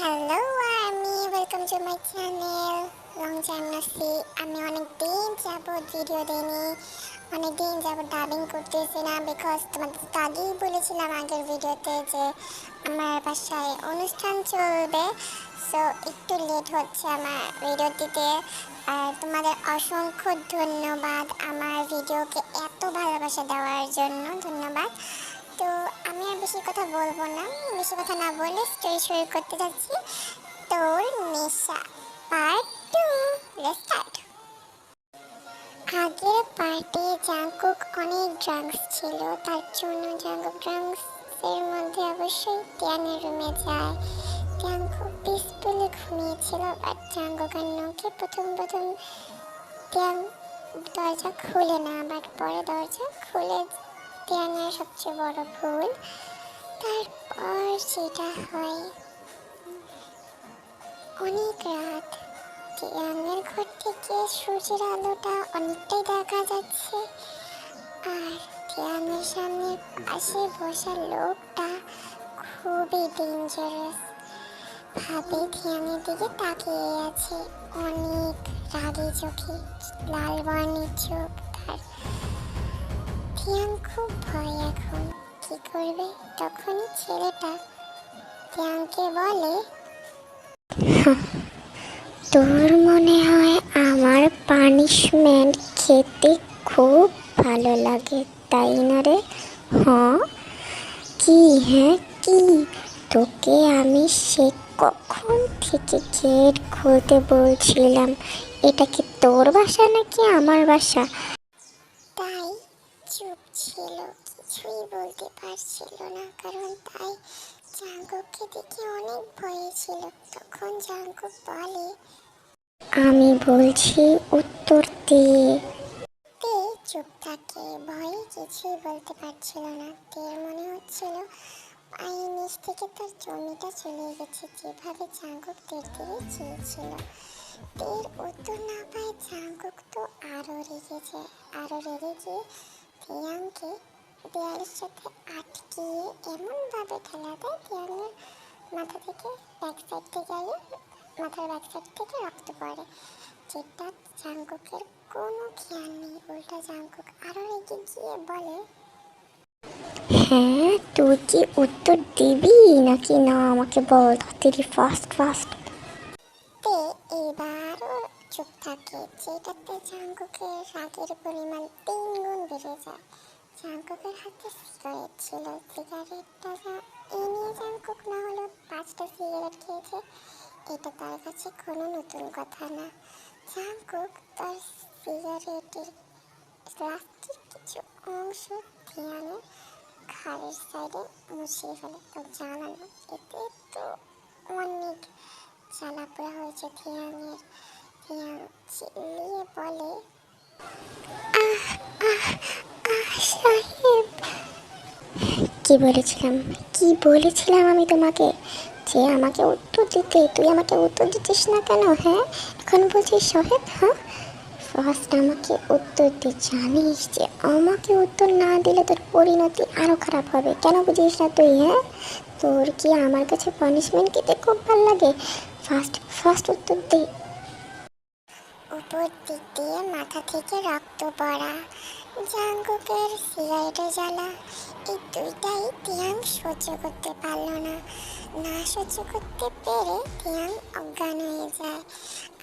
Hello আমি welcome to my channel. Long time না C. আমি অনেক দিন যাবত ভিডিও দিইনি, অনেক দিন যাবত ডাবিং করতেছি না, বিকজ তোমাদের তো আগেই বলেছিলাম আগের ভিডিওতে যে আমার বাসায় অনুষ্ঠান চলবে, সো একটু লেট হচ্ছে আমার ভিডিও দিতে। আর তোমাদের অসংখ্য ধন্যবাদ আমার ভিডিওকে এত ভালোবাসা দেওয়ার জন্য, ধন্যবাদ। তো আমি আর বেশি কথা বলবো না, বেশি কথা না বলে স্টোরি শুরু করতে যাচ্ছি। তোর নেশা পার্ট 2, লেটস স্টার্ট। আগের পার্টে জাঙ্কুক অনেক ড্রাগস ছিল, তার জন্য জাঙ্কুক ড্রাগসের মধ্যে অবশ্যই টিয়ানের রুমে যায়। জাঙ্কুক পিসফুলি ঘুমিয়েছিল, বাট জাঙ্কুকের নখে প্রথম টিয়ান দরজা খুলে না, বাট পরে দরজা খুলে। টিয়ানের সবচেয়ে বড় ভুল। তারপর যেটা হয়, অনেক রাত, টিয়ানের ঘর থেকে সূর্যের আলোটা অনেকটাই দেখা যাচ্ছে, আর টিয়ানের সামনে পাশে বসা লোকটা খুবই ডেঞ্জারাস ভাবে টিয়ানের দিকে তাকিয়ে আছে, অনেক রাগী চোখে, লাল বর্ণের চোখ তার। টিয়ান খুব ভয়, এখন কি করবে? তখনই ছেলেটা টিয়ানকে বলে, তোর মনে হয় আমার পানিশমেন্ট খেতে খুব ভালো লাগে, তাই না রে? হ্যাঁ কি? হ্যাঁ কি? তোকে আমি সে কখন থেকে গেট খুলতে বলছিলাম, এটা কি তোর বাসা নাকি আমার বাসা? তাই চুপ ছিল, কিছুই বলতে পারছিল না, কারণ তাই জাঙ্কুককে দেখে অনেক ভয়ে ছিল। তখন জাঙ্কুক বলে, আমি বলছি উত্তর দে। তে চুপ থাকে, ভয়ে কিছুই বলতে পারছিল না। তের মনে হচ্ছিল পায়ের নিচ থেকে তার জমিটা চলে গেছে, যেভাবে জাঙ্কুক তের দিকে চেয়েছিল। তের উত্তর না পায় জাঙ্কুক তো আরো রেগে যায়, আরো রেগে গিয়ে তিয়ানকে দেয়ালের সাথে আটকিয়ে এমনভাবে ঠেলা দেয় তিয়ানের মাথা থেকে ব্যাক সাইড থেকে মাথার ব্যাক সাইড থেকে রক্ত পড়ে, যেটা জাঙ্কুকের কোনো খেয়াল নেই। উল্টা জাঙ্কুক আরো রেগে গিয়ে বলে, হ্যাঁ তুই কি উত্তর দিবি নাকি না আমাকে বল তাড়াতাড়ি, ফাস্ট ফাস্ট। তে এবারও চুপ থাকে, যেটাতে জাঙ্কুকের রাগের পরিমাণ 3 গুণ বেড়ে যায়। জাঙ্কুকের হাতে সিগারেট ছিল, সিগারেটটা এ নিয়ে জাঙ্কুক না হলো 5টা সিগারেট খেয়েছে, এটা তার কাছে কোনো নতুন কথা না। জাঙ্কুক তার সিগারেটের প্লাস্টিক কিছু অংশ তিয়ানের ঘাড়ের সাইডে মুছিয়ে ফেলে, তো জ্বালানো, এতে তো অনেক জ্বালাপোড়া হয়েছে তিয়ানের। তিয়ান চিল্লিয়ে বলে, আহ আহ আহ সাহেব। কি বলেছিলাম, কি বলেছিলাম আমি তোমাকে যে আমাকে উত্তর দিতে? তুই আমাকে উত্তর দিচ্ছিস না কেন? হ্যাঁ এখন বলছিস সাহেব? হ্যাঁ ফার্স্ট আমাকে উত্তর দে, জানিস যে আমাকে উত্তর না দিলে তোর পরিণতি আরও খারাপ হবে, কেন বুঝিস না তুই? হ্যাঁ তোর কি আমার কাছে পানিশমেন্ট খেতে খুব ভালো লাগে? ফার্স্ট ফার্স্ট উত্তর দে। উপর দিক দিয়ে মাথা থেকে রক্ত পড়া, জাঙ্কুকের সিগারেটের জ্বালা, এই দুইটাই তিয়ান সহ্য করতে পারল না। না সহ্য করতে পেরে তিয়ান অজ্ঞান হয়ে যায়,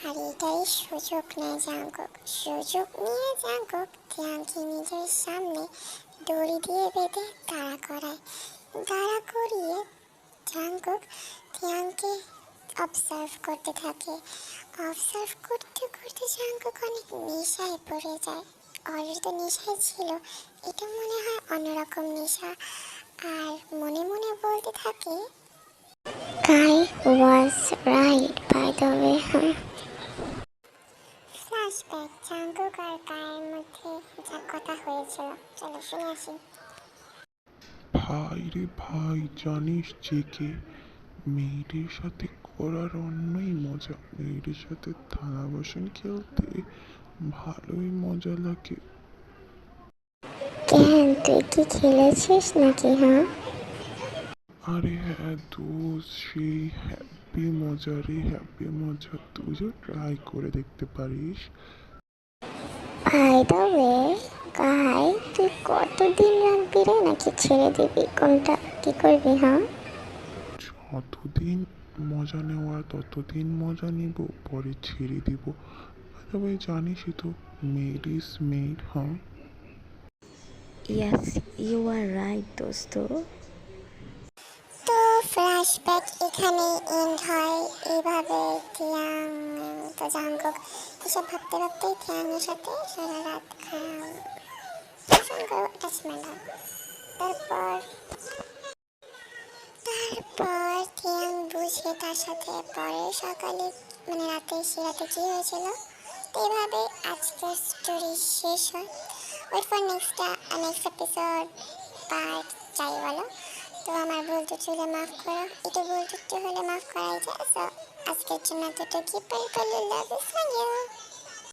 আর এটাই সুযোগ নেয় জাঙ্কুক। সুযোগ নিয়ে জাঙ্কুক তিয়ানকে নিজের সামনে দড়ি দিয়ে বেঁধে দাঁড়া করায়। দাঁড়া করিয়ে জাঙ্কুক তিয়ানকে অবজার্ভ করতে থাকে। অবজার্ভ করতে করতে জাঙ্কুক অনেক নেশায় পড়ে যায়। অলরেডি তো নেশায় ছিল, এটা মনে হয় অন্যরকম নেশা, আর মনে মনে বলতে থাকে, guy was right by the way. Flashback, Jungkook আর গায়ের মধ্যে যা কথা হয়েছিল, চলো শুনে আসি। ভাই রে ভাই, জানিস যে কে মেয়েদের সাথে করার অন্যই মজা, মেয়েদের সাথে থালা বাসন খেলতে ভালোই মজা লাগে। কেন তুই কি খেলেছিস নাকি? হ্যাঁ আরে হ্যাঁ দোষ, সেই হ্যাপি মজা, তুইও ট্রাই করে দেখতে পারিস। বাই দ্য ওয়ে, গাই তুই কতদিন রাখবি রে, নাকি ছেড়ে দিবি? কোনটা কি করবি? হ্যাঁ, যতদিন মজা নেওয়ার ততদিন মজা নিব, পরে ছেড়ে দিব। তবে জানিসই তো, মেড ইজ মেড। হ্যাঁ, Yes, you are right, দোস্ত। তো ফ্ল্যাশব্যাক এখানে এন্ড হয় এইভাবে। টিয়াং তো জাঙ্কুক এসব ভাবতে ভাবতেই টিয়াংয়ের সাথে সারা রাত অ্যাটাচমেন্ট হয়। তারপর তারপর টিয়াং বুঝে তার সাথে পরের সকালে মানে রাতে সে রাতে কী হয়েছিল। তো এইভাবে আজকের স্টোরি শেষ হয়। Wait for next episode part চাই বলো। তো আমার ভুল ত্রুটি হলে মাফ করো, একটু ভুল ত্রুটি হলে মাফ করাই যায়। তো আজকের জন্য এতটুকু, লাভ ইউ।